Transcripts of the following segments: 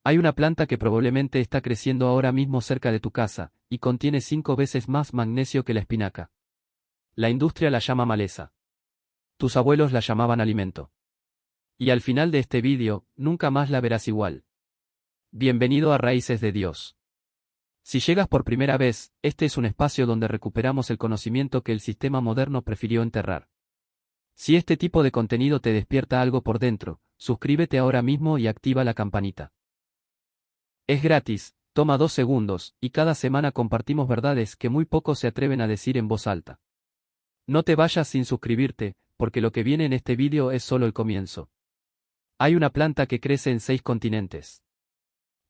Hay una planta que probablemente está creciendo ahora mismo cerca de tu casa, y contiene 5 veces más magnesio que la espinaca. La industria la llama maleza. Tus abuelos la llamaban alimento. Y al final de este vídeo, nunca más la verás igual. Bienvenido a Raíces de Dios. Si llegas por primera vez, este es un espacio donde recuperamos el conocimiento que el sistema moderno prefirió enterrar. Si este tipo de contenido te despierta algo por dentro, suscríbete ahora mismo y activa la campanita. Es gratis, toma 2 segundos, y cada semana compartimos verdades que muy pocos se atreven a decir en voz alta. No te vayas sin suscribirte, porque lo que viene en este vídeo es solo el comienzo. Hay una planta que crece en 6 continentes.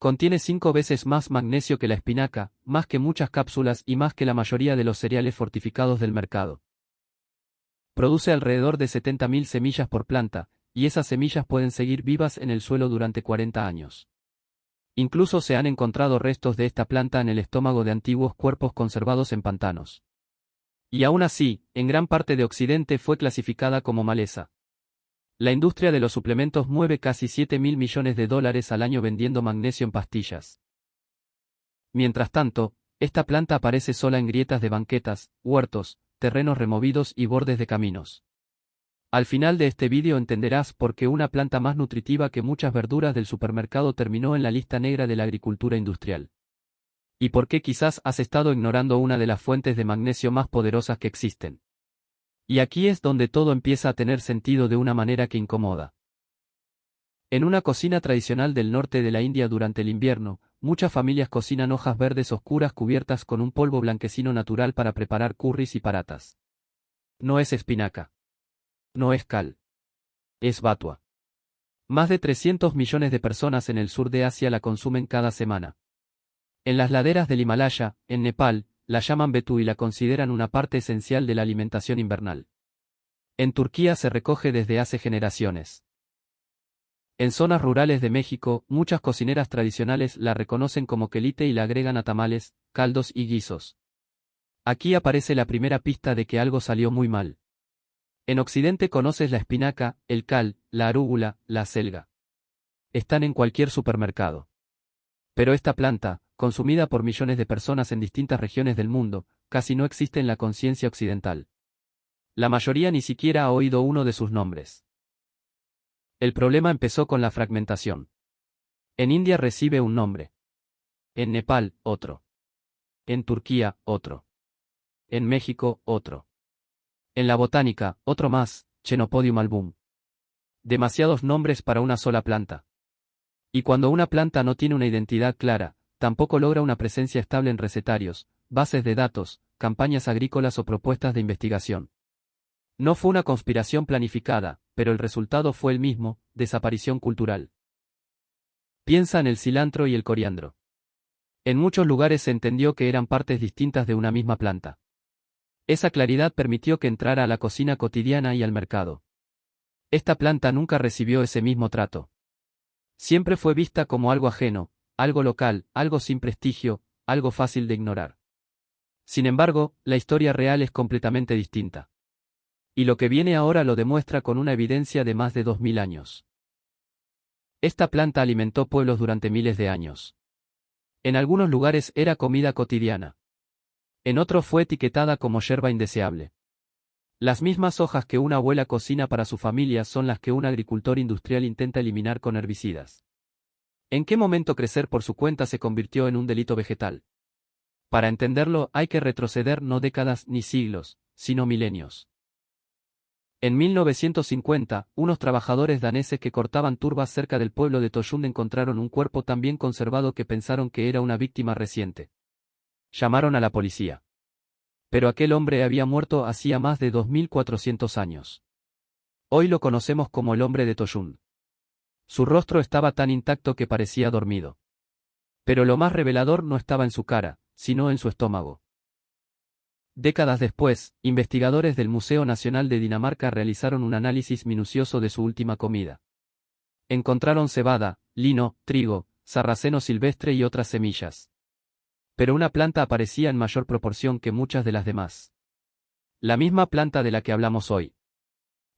Contiene 5 veces más magnesio que la espinaca, más que muchas cápsulas y más que la mayoría de los cereales fortificados del mercado. Produce alrededor de 70.000 semillas por planta, y esas semillas pueden seguir vivas en el suelo durante 40 años. Incluso se han encontrado restos de esta planta en el estómago de antiguos cuerpos conservados en pantanos. Y aún así, en gran parte de Occidente fue clasificada como maleza. La industria de los suplementos mueve casi $7.000 millones al año vendiendo magnesio en pastillas. Mientras tanto, esta planta aparece sola en grietas de banquetas, huertos, terrenos removidos y bordes de caminos. Al final de este vídeo entenderás por qué una planta más nutritiva que muchas verduras del supermercado terminó en la lista negra de la agricultura industrial. Y por qué quizás has estado ignorando una de las fuentes de magnesio más poderosas que existen. Y aquí es donde todo empieza a tener sentido de una manera que incomoda. En una cocina tradicional del norte de la India durante el invierno, muchas familias cocinan hojas verdes oscuras cubiertas con un polvo blanquecino natural para preparar curries y paratas. No es espinaca. No es cal. Es batua. Más de 300 millones de personas en el sur de Asia la consumen cada semana. En las laderas del Himalaya, en Nepal, la llaman betú y la consideran una parte esencial de la alimentación invernal. En Turquía se recoge desde hace generaciones. En zonas rurales de México, muchas cocineras tradicionales la reconocen como quelite y la agregan a tamales, caldos y guisos. Aquí aparece la primera pista de que algo salió muy mal. En Occidente conoces la espinaca, el cal, la arúgula, la acelga. Están en cualquier supermercado. Pero esta planta, consumida por millones de personas en distintas regiones del mundo, casi no existe en la conciencia occidental. La mayoría ni siquiera ha oído uno de sus nombres. El problema empezó con la fragmentación. En India recibe un nombre. En Nepal, otro. En Turquía, otro. En México, otro. En la botánica, otro más, Chenopodium album. Demasiados nombres para una sola planta. Y cuando una planta no tiene una identidad clara, tampoco logra una presencia estable en recetarios, bases de datos, campañas agrícolas o propuestas de investigación. No fue una conspiración planificada, pero el resultado fue el mismo, desaparición cultural. Piensa en el cilantro y el coriandro. En muchos lugares se entendió que eran partes distintas de una misma planta. Esa claridad permitió que entrara a la cocina cotidiana y al mercado. Esta planta nunca recibió ese mismo trato. Siempre fue vista como algo ajeno, algo local, algo sin prestigio, algo fácil de ignorar. Sin embargo, la historia real es completamente distinta. Y lo que viene ahora lo demuestra con una evidencia de más de 2000 años. Esta planta alimentó pueblos durante miles de años. En algunos lugares era comida cotidiana. En otros fue etiquetada como yerba indeseable. Las mismas hojas que una abuela cocina para su familia son las que un agricultor industrial intenta eliminar con herbicidas. ¿En qué momento crecer por su cuenta se convirtió en un delito vegetal? Para entenderlo hay que retroceder no décadas ni siglos, sino milenios. En 1950, unos trabajadores daneses que cortaban turbas cerca del pueblo de Torsund encontraron un cuerpo tan bien conservado que pensaron que era una víctima reciente. Llamaron a la policía. Pero aquel hombre había muerto hacía más de 2400 años. Hoy lo conocemos como el hombre de Torsund. Su rostro estaba tan intacto que parecía dormido. Pero lo más revelador no estaba en su cara, sino en su estómago. Décadas después, investigadores del Museo Nacional de Dinamarca realizaron un análisis minucioso de su última comida. Encontraron cebada, lino, trigo, sarraceno silvestre y otras semillas. Pero una planta aparecía en mayor proporción que muchas de las demás. La misma planta de la que hablamos hoy.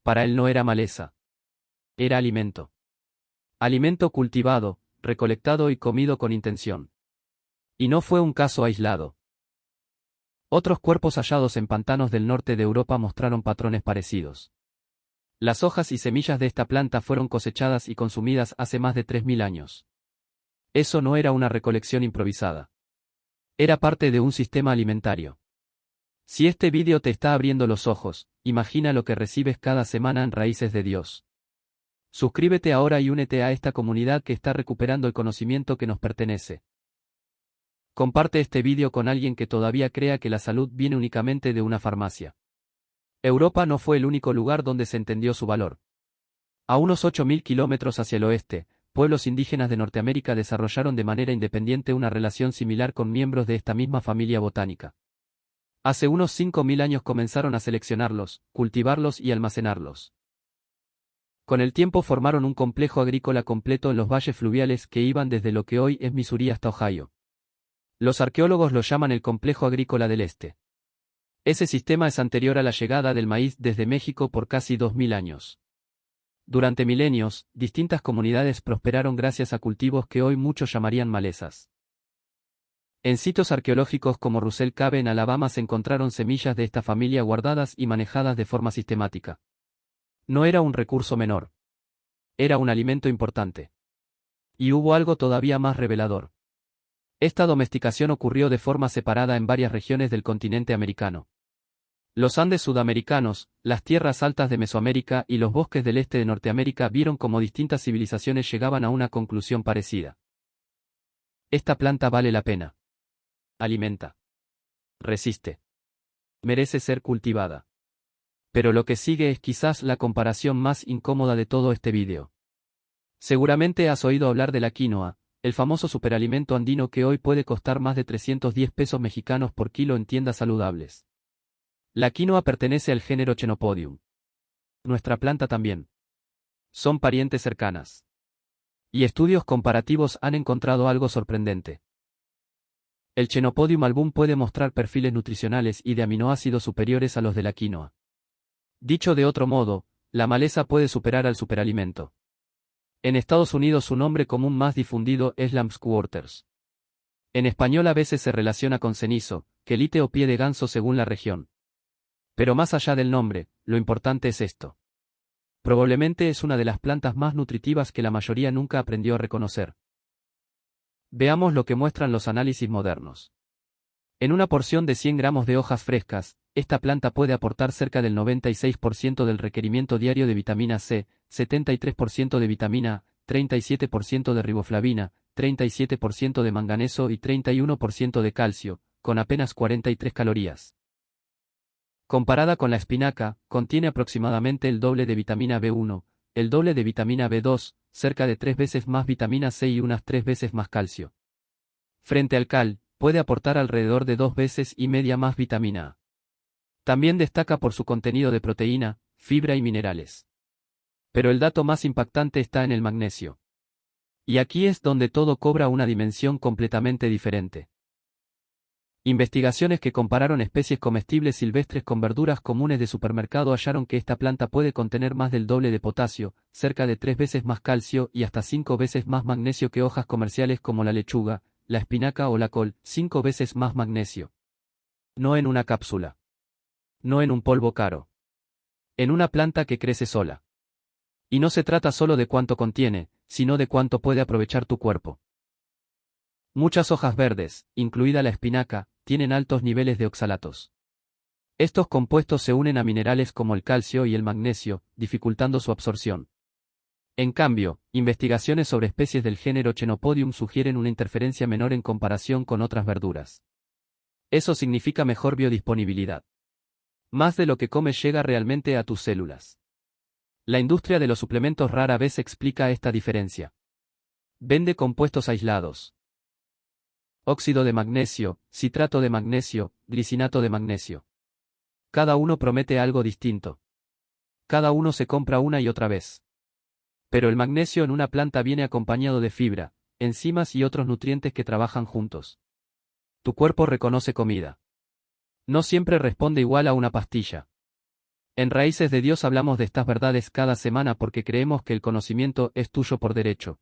Para él no era maleza. Era alimento. Alimento cultivado, recolectado y comido con intención. Y no fue un caso aislado. Otros cuerpos hallados en pantanos del norte de Europa mostraron patrones parecidos. Las hojas y semillas de esta planta fueron cosechadas y consumidas hace más de 3000 años. Eso no era una recolección improvisada. Era parte de un sistema alimentario. Si este vídeo te está abriendo los ojos, imagina lo que recibes cada semana en Raíces de Dios. Suscríbete ahora y únete a esta comunidad que está recuperando el conocimiento que nos pertenece. Comparte este vídeo con alguien que todavía crea que la salud viene únicamente de una farmacia. Europa no fue el único lugar donde se entendió su valor. A unos 8000 kilómetros hacia el oeste, pueblos indígenas de Norteamérica desarrollaron de manera independiente una relación similar con miembros de esta misma familia botánica. Hace unos 5000 años comenzaron a seleccionarlos, cultivarlos y almacenarlos. Con el tiempo formaron un complejo agrícola completo en los valles fluviales que iban desde lo que hoy es Missouri hasta Ohio. Los arqueólogos lo llaman el complejo agrícola del este. Ese sistema es anterior a la llegada del maíz desde México por casi 2000 años. Durante milenios, distintas comunidades prosperaron gracias a cultivos que hoy muchos llamarían malezas. En sitios arqueológicos como Russell Cave en Alabama se encontraron semillas de esta familia guardadas y manejadas de forma sistemática. No era un recurso menor. Era un alimento importante. Y hubo algo todavía más revelador. Esta domesticación ocurrió de forma separada en varias regiones del continente americano. Los Andes sudamericanos, las tierras altas de Mesoamérica y los bosques del este de Norteamérica vieron cómo distintas civilizaciones llegaban a una conclusión parecida. Esta planta vale la pena. Alimenta. Resiste. Merece ser cultivada. Pero lo que sigue es quizás la comparación más incómoda de todo este vídeo. Seguramente has oído hablar de la quinoa, el famoso superalimento andino que hoy puede costar más de 310 pesos mexicanos por kilo en tiendas saludables. La quinoa pertenece al género Chenopodium. Nuestra planta también. Son parientes cercanas. Y estudios comparativos han encontrado algo sorprendente. El Chenopodium album puede mostrar perfiles nutricionales y de aminoácidos superiores a los de la quinoa. Dicho de otro modo, la maleza puede superar al superalimento. En Estados Unidos su nombre común más difundido es lamb's quarters. En español a veces se relaciona con cenizo, quelite o pie de ganso según la región. Pero más allá del nombre, lo importante es esto. Probablemente es una de las plantas más nutritivas que la mayoría nunca aprendió a reconocer. Veamos lo que muestran los análisis modernos. En una porción de 100 gramos de hojas frescas, esta planta puede aportar cerca del 96% del requerimiento diario de vitamina C, 73% de vitamina A, 37% de riboflavina, 37% de manganeso y 31% de calcio, con apenas 43 calorías. Comparada con la espinaca, contiene aproximadamente el doble de vitamina B1, el doble de vitamina B2, cerca de 3 veces más vitamina C y unas 3 veces más calcio. Frente al cal, puede aportar alrededor de 2 veces y media más vitamina A. También destaca por su contenido de proteína, fibra y minerales. Pero el dato más impactante está en el magnesio. Y aquí es donde todo cobra una dimensión completamente diferente. Investigaciones que compararon especies comestibles silvestres con verduras comunes de supermercado hallaron que esta planta puede contener más del doble de potasio, cerca de 3 veces más calcio y hasta 5 veces más magnesio que hojas comerciales como la lechuga, la espinaca o la col, 5 veces más magnesio. No en una cápsula. No en un polvo caro. En una planta que crece sola. Y no se trata solo de cuánto contiene, sino de cuánto puede aprovechar tu cuerpo. Muchas hojas verdes, incluida la espinaca, tienen altos niveles de oxalatos. Estos compuestos se unen a minerales como el calcio y el magnesio, dificultando su absorción. En cambio, investigaciones sobre especies del género Chenopodium sugieren una interferencia menor en comparación con otras verduras. Eso significa mejor biodisponibilidad. Más de lo que comes llega realmente a tus células. La industria de los suplementos rara vez explica esta diferencia. Vende compuestos aislados. Óxido de magnesio, citrato de magnesio, glicinato de magnesio. Cada uno promete algo distinto. Cada uno se compra una y otra vez. Pero el magnesio en una planta viene acompañado de fibra, enzimas y otros nutrientes que trabajan juntos. Tu cuerpo reconoce comida. No siempre responde igual a una pastilla. En Raíces de Dios hablamos de estas verdades cada semana porque creemos que el conocimiento es tuyo por derecho.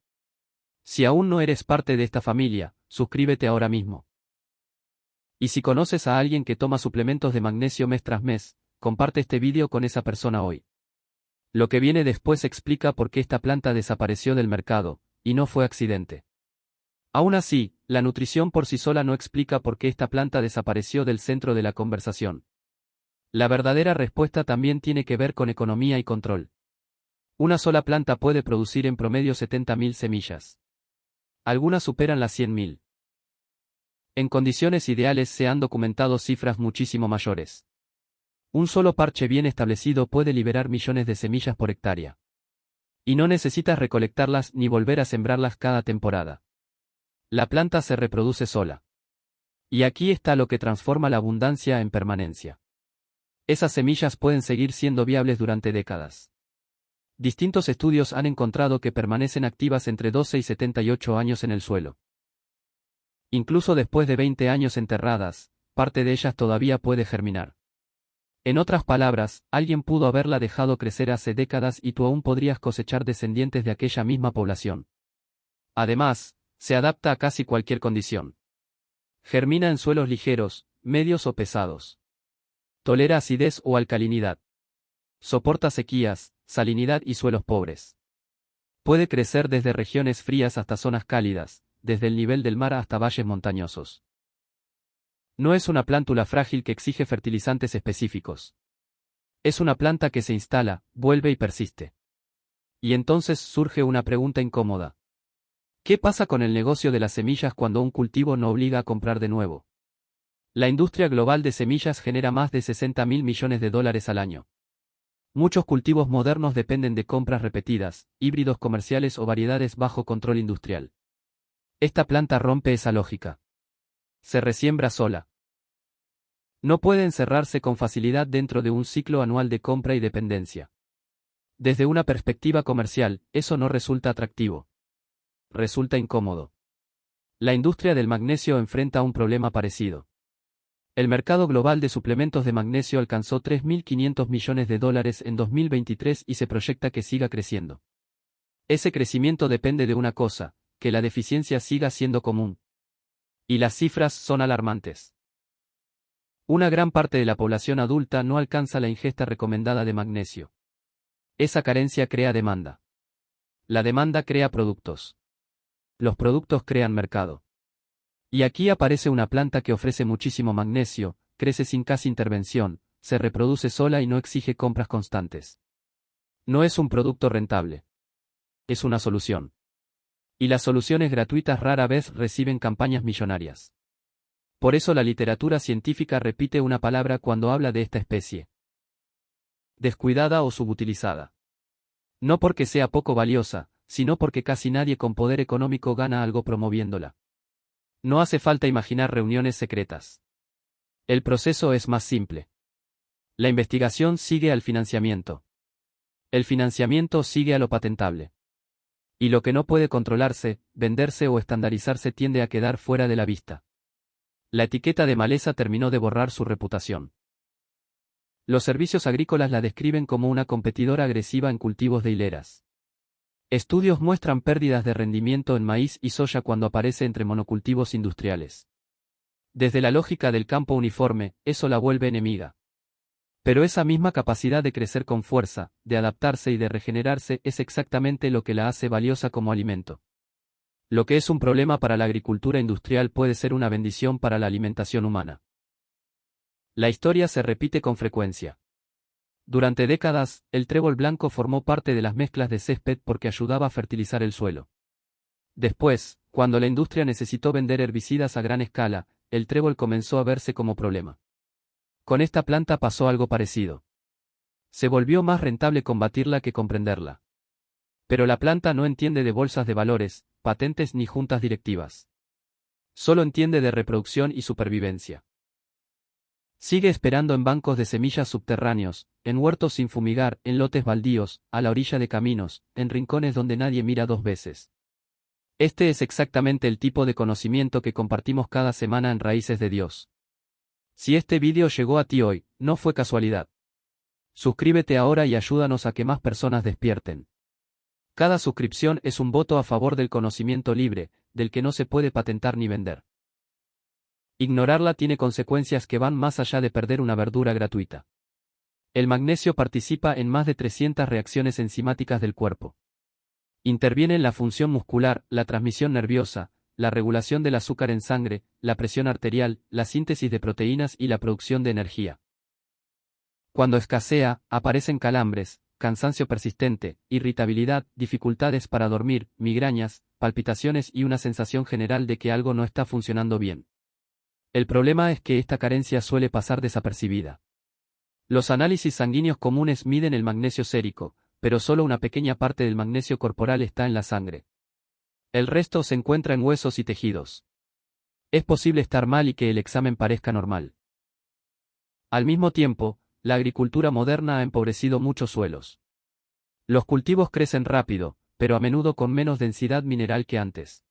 Si aún no eres parte de esta familia, suscríbete ahora mismo. Y si conoces a alguien que toma suplementos de magnesio mes tras mes, comparte este vídeo con esa persona hoy. Lo que viene después explica por qué esta planta desapareció del mercado, y no fue accidente. Aún así, la nutrición por sí sola no explica por qué esta planta desapareció del centro de la conversación. La verdadera respuesta también tiene que ver con economía y control. Una sola planta puede producir en promedio 70.000 semillas. Algunas superan las 100.000. En condiciones ideales se han documentado cifras muchísimo mayores. Un solo parche bien establecido puede liberar millones de semillas por hectárea. Y no necesitas recolectarlas ni volver a sembrarlas cada temporada. La planta se reproduce sola. Y aquí está lo que transforma la abundancia en permanencia. Esas semillas pueden seguir siendo viables durante décadas. Distintos estudios han encontrado que permanecen activas entre 12 y 78 años en el suelo. Incluso después de 20 años enterradas, parte de ellas todavía puede germinar. En otras palabras, alguien pudo haberla dejado crecer hace décadas y tú aún podrías cosechar descendientes de aquella misma población. Además, se adapta a casi cualquier condición. Germina en suelos ligeros, medios o pesados. Tolera acidez o alcalinidad. Soporta sequías, salinidad y suelos pobres. Puede crecer desde regiones frías hasta zonas cálidas, desde el nivel del mar hasta valles montañosos. No es una plántula frágil que exige fertilizantes específicos. Es una planta que se instala, vuelve y persiste. Y entonces surge una pregunta incómoda. ¿Qué pasa con el negocio de las semillas cuando un cultivo no obliga a comprar de nuevo? La industria global de semillas genera más de 60.000 millones de dólares al año. Muchos cultivos modernos dependen de compras repetidas, híbridos comerciales o variedades bajo control industrial. Esta planta rompe esa lógica. Se resiembra sola. No puede encerrarse con facilidad dentro de un ciclo anual de compra y dependencia. Desde una perspectiva comercial, eso no resulta atractivo. Resulta incómodo. La industria del magnesio enfrenta un problema parecido. El mercado global de suplementos de magnesio alcanzó 3.500 millones de dólares en 2023 y se proyecta que siga creciendo. Ese crecimiento depende de una cosa, que la deficiencia siga siendo común. Y las cifras son alarmantes. Una gran parte de la población adulta no alcanza la ingesta recomendada de magnesio. Esa carencia crea demanda. La demanda crea productos. Los productos crean mercado. Y aquí aparece una planta que ofrece muchísimo magnesio, crece sin casi intervención, se reproduce sola y no exige compras constantes. No es un producto rentable. Es una solución. Y las soluciones gratuitas rara vez reciben campañas millonarias. Por eso la literatura científica repite una palabra cuando habla de esta especie. Descuidada o subutilizada. No porque sea poco valiosa, sino porque casi nadie con poder económico gana algo promoviéndola. No hace falta imaginar reuniones secretas. El proceso es más simple. La investigación sigue al financiamiento. El financiamiento sigue a lo patentable. Y lo que no puede controlarse, venderse o estandarizarse tiende a quedar fuera de la vista. La etiqueta de maleza terminó de borrar su reputación. Los servicios agrícolas la describen como una competidora agresiva en cultivos de hileras. Estudios muestran pérdidas de rendimiento en maíz y soya cuando aparece entre monocultivos industriales. Desde la lógica del campo uniforme, eso la vuelve enemiga. Pero esa misma capacidad de crecer con fuerza, de adaptarse y de regenerarse es exactamente lo que la hace valiosa como alimento. Lo que es un problema para la agricultura industrial puede ser una bendición para la alimentación humana. La historia se repite con frecuencia. Durante décadas, el trébol blanco formó parte de las mezclas de césped porque ayudaba a fertilizar el suelo. Después, cuando la industria necesitó vender herbicidas a gran escala, el trébol comenzó a verse como problema. Con esta planta pasó algo parecido. Se volvió más rentable combatirla que comprenderla. Pero la planta no entiende de bolsas de valores, patentes ni juntas directivas. Solo entiende de reproducción y supervivencia. Sigue esperando en bancos de semillas subterráneos, en huertos sin fumigar, en lotes baldíos, a la orilla de caminos, en rincones donde nadie mira dos veces. Este es exactamente el tipo de conocimiento que compartimos cada semana en Raíces de Dios. Si este vídeo llegó a ti hoy, no fue casualidad. Suscríbete ahora y ayúdanos a que más personas despierten. Cada suscripción es un voto a favor del conocimiento libre, del que no se puede patentar ni vender. Ignorarla tiene consecuencias que van más allá de perder una verdura gratuita. El magnesio participa en más de 300 reacciones enzimáticas del cuerpo. Interviene en la función muscular, la transmisión nerviosa, la regulación del azúcar en sangre, la presión arterial, la síntesis de proteínas y la producción de energía. Cuando escasea, aparecen calambres, cansancio persistente, irritabilidad, dificultades para dormir, migrañas, palpitaciones y una sensación general de que algo no está funcionando bien. El problema es que esta carencia suele pasar desapercibida. Los análisis sanguíneos comunes miden el magnesio sérico, pero solo una pequeña parte del magnesio corporal está en la sangre. El resto se encuentra en huesos y tejidos. Es posible estar mal y que el examen parezca normal. Al mismo tiempo, la agricultura moderna ha empobrecido muchos suelos. Los cultivos crecen rápido, pero a menudo con menos densidad mineral que antes.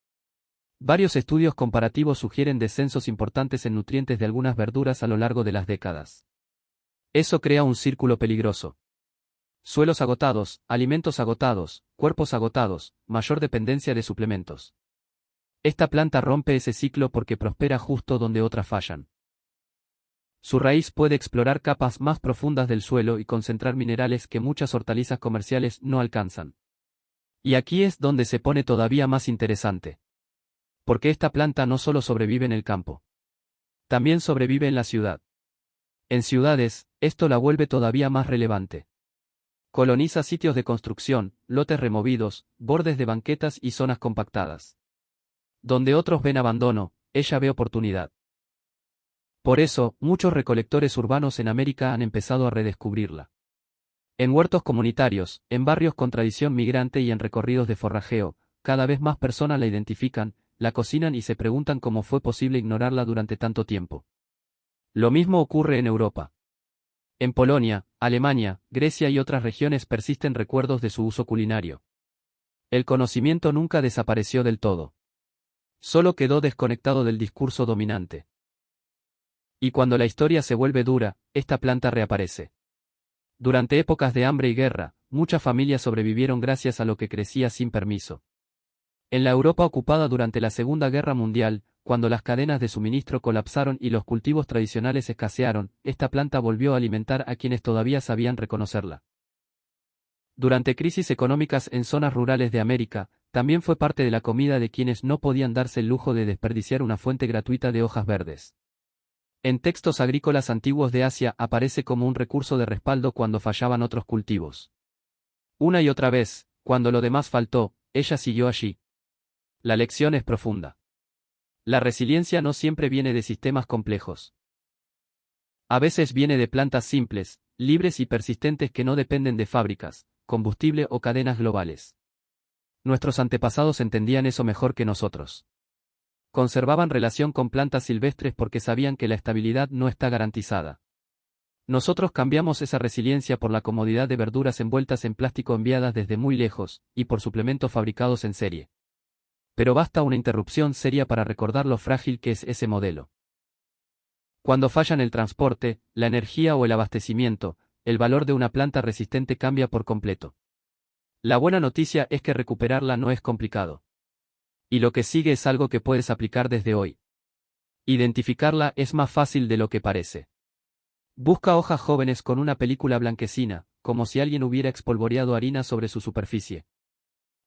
Varios estudios comparativos sugieren descensos importantes en nutrientes de algunas verduras a lo largo de las décadas. Eso crea un círculo peligroso. Suelos agotados, alimentos agotados, cuerpos agotados, mayor dependencia de suplementos. Esta planta rompe ese ciclo porque prospera justo donde otras fallan. Su raíz puede explorar capas más profundas del suelo y concentrar minerales que muchas hortalizas comerciales no alcanzan. Y aquí es donde se pone todavía más interesante. Porque esta planta no solo sobrevive en el campo. También sobrevive en la ciudad. En ciudades, esto la vuelve todavía más relevante. Coloniza sitios de construcción, lotes removidos, bordes de banquetas y zonas compactadas. Donde otros ven abandono, ella ve oportunidad. Por eso, muchos recolectores urbanos en América han empezado a redescubrirla. En huertos comunitarios, en barrios con tradición migrante y en recorridos de forrajeo, cada vez más personas la identifican, la cocinan y se preguntan cómo fue posible ignorarla durante tanto tiempo. Lo mismo ocurre en Europa. En Polonia, Alemania, Grecia y otras regiones persisten recuerdos de su uso culinario. El conocimiento nunca desapareció del todo. Solo quedó desconectado del discurso dominante. Y cuando la historia se vuelve dura, esta planta reaparece. Durante épocas de hambre y guerra, muchas familias sobrevivieron gracias a lo que crecía sin permiso. En la Europa ocupada durante la Segunda Guerra Mundial, cuando las cadenas de suministro colapsaron y los cultivos tradicionales escasearon, esta planta volvió a alimentar a quienes todavía sabían reconocerla. Durante crisis económicas en zonas rurales de América, también fue parte de la comida de quienes no podían darse el lujo de desperdiciar una fuente gratuita de hojas verdes. En textos agrícolas antiguos de Asia aparece como un recurso de respaldo cuando fallaban otros cultivos. Una y otra vez, cuando lo demás faltó, ella siguió allí. La lección es profunda. La resiliencia no siempre viene de sistemas complejos. A veces viene de plantas simples, libres y persistentes que no dependen de fábricas, combustible o cadenas globales. Nuestros antepasados entendían eso mejor que nosotros. Conservaban relación con plantas silvestres porque sabían que la estabilidad no está garantizada. Nosotros cambiamos esa resiliencia por la comodidad de verduras envueltas en plástico enviadas desde muy lejos, y por suplementos fabricados en serie. Pero basta una interrupción seria para recordar lo frágil que es ese modelo. Cuando fallan el transporte, la energía o el abastecimiento, el valor de una planta resistente cambia por completo. La buena noticia es que recuperarla no es complicado. Y lo que sigue es algo que puedes aplicar desde hoy. Identificarla es más fácil de lo que parece. Busca hojas jóvenes con una película blanquecina, como si alguien hubiera espolvoreado harina sobre su superficie.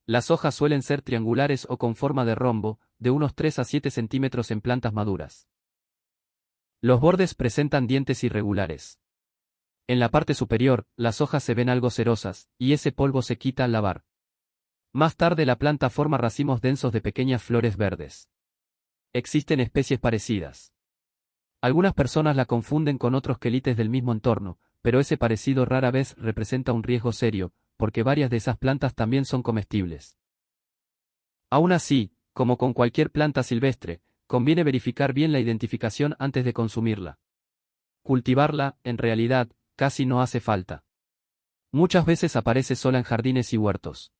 Las hojas suelen ser triangulares o con forma de rombo, de unos 3 a 7 centímetros en plantas maduras. Los bordes presentan dientes irregulares. En la parte superior, las hojas se ven algo cerosas, y ese polvo se quita al lavar. Más tarde la planta forma racimos densos de pequeñas flores verdes. Existen especies parecidas. Algunas personas la confunden con otros quelites del mismo entorno, pero ese parecido rara vez representa un riesgo serio, porque varias de esas plantas también son comestibles. Aún así, como con cualquier planta silvestre, conviene verificar bien la identificación antes de consumirla. Cultivarla, en realidad, casi no hace falta. Muchas veces aparece sola en jardines y huertos.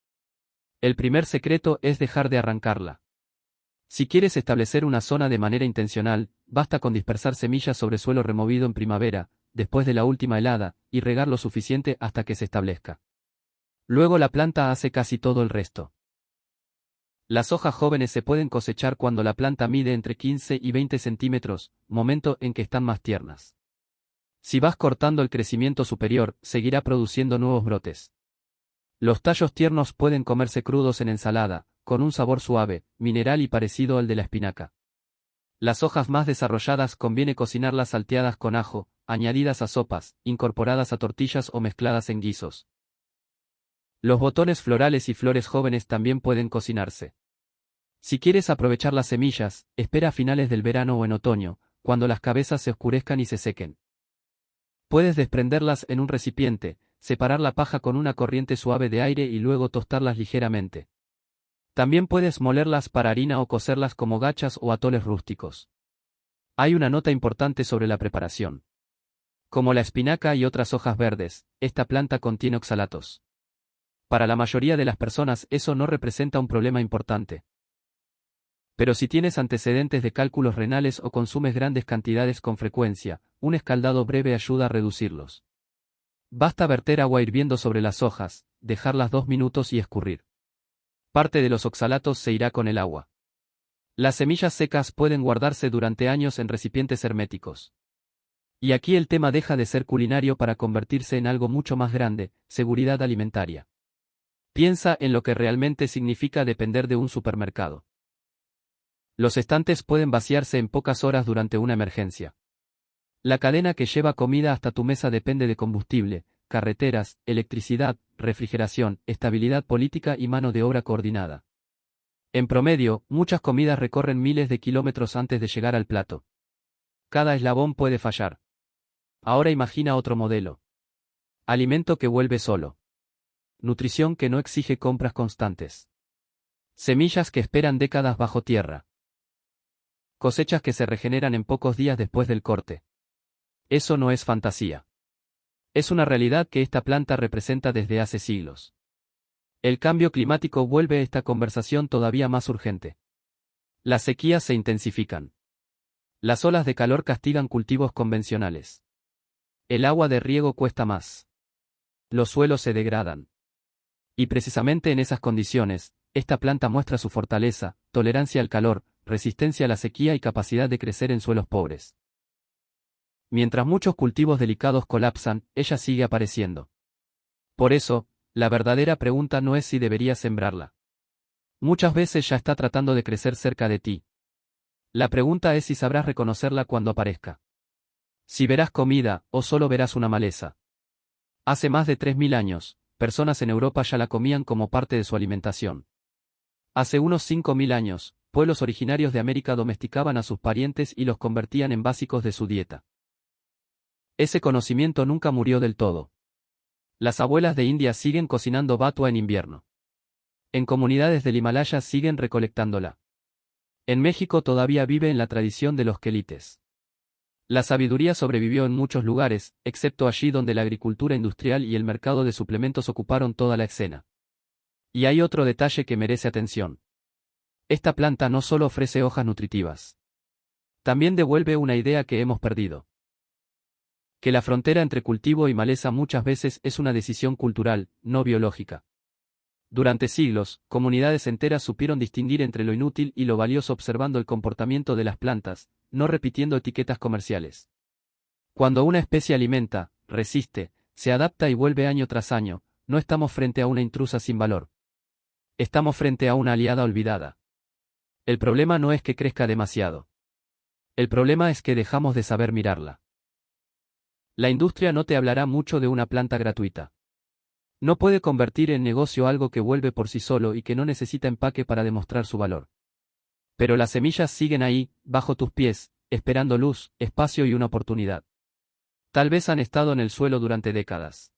El primer secreto es dejar de arrancarla. Si quieres establecer una zona de manera intencional, basta con dispersar semillas sobre suelo removido en primavera, después de la última helada, y regar lo suficiente hasta que se establezca. Luego la planta hace casi todo el resto. Las hojas jóvenes se pueden cosechar cuando la planta mide entre 15 y 20 centímetros, momento en que están más tiernas. Si vas cortando el crecimiento superior, seguirá produciendo nuevos brotes. Los tallos tiernos pueden comerse crudos en ensalada, con un sabor suave, mineral y parecido al de la espinaca. Las hojas más desarrolladas conviene cocinarlas salteadas con ajo, añadidas a sopas, incorporadas a tortillas o mezcladas en guisos. Los botones florales y flores jóvenes también pueden cocinarse. Si quieres aprovechar las semillas, espera a finales del verano o en otoño, cuando las cabezas se oscurezcan y se sequen. Puedes desprenderlas en un recipiente, separar la paja con una corriente suave de aire y luego tostarlas ligeramente. También puedes molerlas para harina o cocerlas como gachas o atoles rústicos. Hay una nota importante sobre la preparación. Como la espinaca y otras hojas verdes, esta planta contiene oxalatos. Para la mayoría de las personas eso no representa un problema importante. Pero si tienes antecedentes de cálculos renales o consumes grandes cantidades con frecuencia, un escaldado breve ayuda a reducirlos. Basta verter agua hirviendo sobre las hojas, dejarlas 2 minutos y escurrir. Parte de los oxalatos se irá con el agua. Las semillas secas pueden guardarse durante años en recipientes herméticos. Y aquí el tema deja de ser culinario para convertirse en algo mucho más grande, seguridad alimentaria. Piensa en lo que realmente significa depender de un supermercado. Los estantes pueden vaciarse en pocas horas durante una emergencia. La cadena que lleva comida hasta tu mesa depende de combustible, carreteras, electricidad, refrigeración, estabilidad política y mano de obra coordinada. En promedio, muchas comidas recorren miles de kilómetros antes de llegar al plato. Cada eslabón puede fallar. Ahora imagina otro modelo. Alimento que vuelve solo. Nutrición que no exige compras constantes. Semillas que esperan décadas bajo tierra. Cosechas que se regeneran en pocos días después del corte. Eso no es fantasía. Es una realidad que esta planta representa desde hace siglos. El cambio climático vuelve esta conversación todavía más urgente. Las sequías se intensifican. Las olas de calor castigan cultivos convencionales. El agua de riego cuesta más. Los suelos se degradan. Y precisamente en esas condiciones, esta planta muestra su fortaleza, tolerancia al calor, resistencia a la sequía y capacidad de crecer en suelos pobres. Mientras muchos cultivos delicados colapsan, ella sigue apareciendo. Por eso, la verdadera pregunta no es si deberías sembrarla. Muchas veces ya está tratando de crecer cerca de ti. La pregunta es si sabrás reconocerla cuando aparezca. Si verás comida, o solo verás una maleza. Hace más de 3000 años, personas en Europa ya la comían como parte de su alimentación. Hace unos 5000 años, pueblos originarios de América domesticaban a sus parientes y los convertían en básicos de su dieta. Ese conocimiento nunca murió del todo. Las abuelas de India siguen cocinando batua en invierno. En comunidades del Himalaya siguen recolectándola. En México todavía vive en la tradición de los quelites. La sabiduría sobrevivió en muchos lugares, excepto allí donde la agricultura industrial y el mercado de suplementos ocuparon toda la escena. Y hay otro detalle que merece atención. Esta planta no solo ofrece hojas nutritivas. También devuelve una idea que hemos perdido. Que la frontera entre cultivo y maleza muchas veces es una decisión cultural, no biológica. Durante siglos, comunidades enteras supieron distinguir entre lo inútil y lo valioso observando el comportamiento de las plantas, no repitiendo etiquetas comerciales. Cuando una especie alimenta, resiste, se adapta y vuelve año tras año, no estamos frente a una intrusa sin valor. Estamos frente a una aliada olvidada. El problema no es que crezca demasiado. El problema es que dejamos de saber mirarla. La industria no te hablará mucho de una planta gratuita. No puede convertir en negocio algo que vuelve por sí solo y que no necesita empaque para demostrar su valor. Pero las semillas siguen ahí, bajo tus pies, esperando luz, espacio y una oportunidad. Tal vez han estado en el suelo durante décadas.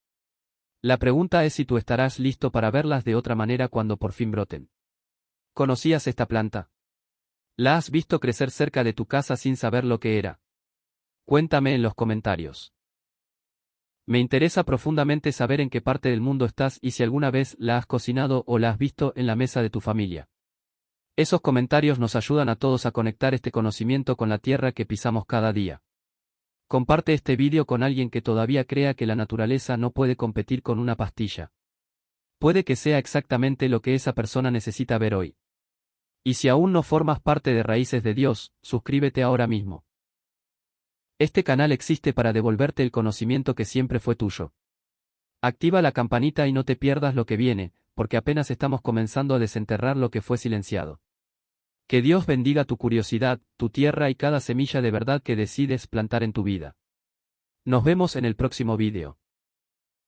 La pregunta es si tú estarás listo para verlas de otra manera cuando por fin broten. ¿Conocías esta planta? ¿La has visto crecer cerca de tu casa sin saber lo que era? Cuéntame en los comentarios. Me interesa profundamente saber en qué parte del mundo estás y si alguna vez la has cocinado o la has visto en la mesa de tu familia. Esos comentarios nos ayudan a todos a conectar este conocimiento con la tierra que pisamos cada día. Comparte este vídeo con alguien que todavía crea que la naturaleza no puede competir con una pastilla. Puede que sea exactamente lo que esa persona necesita ver hoy. Y si aún no formas parte de Raíces de Dios, suscríbete ahora mismo. Este canal existe para devolverte el conocimiento que siempre fue tuyo. Activa la campanita y no te pierdas lo que viene, porque apenas estamos comenzando a desenterrar lo que fue silenciado. Que Dios bendiga tu curiosidad, tu tierra y cada semilla de verdad que decides plantar en tu vida. Nos vemos en el próximo vídeo.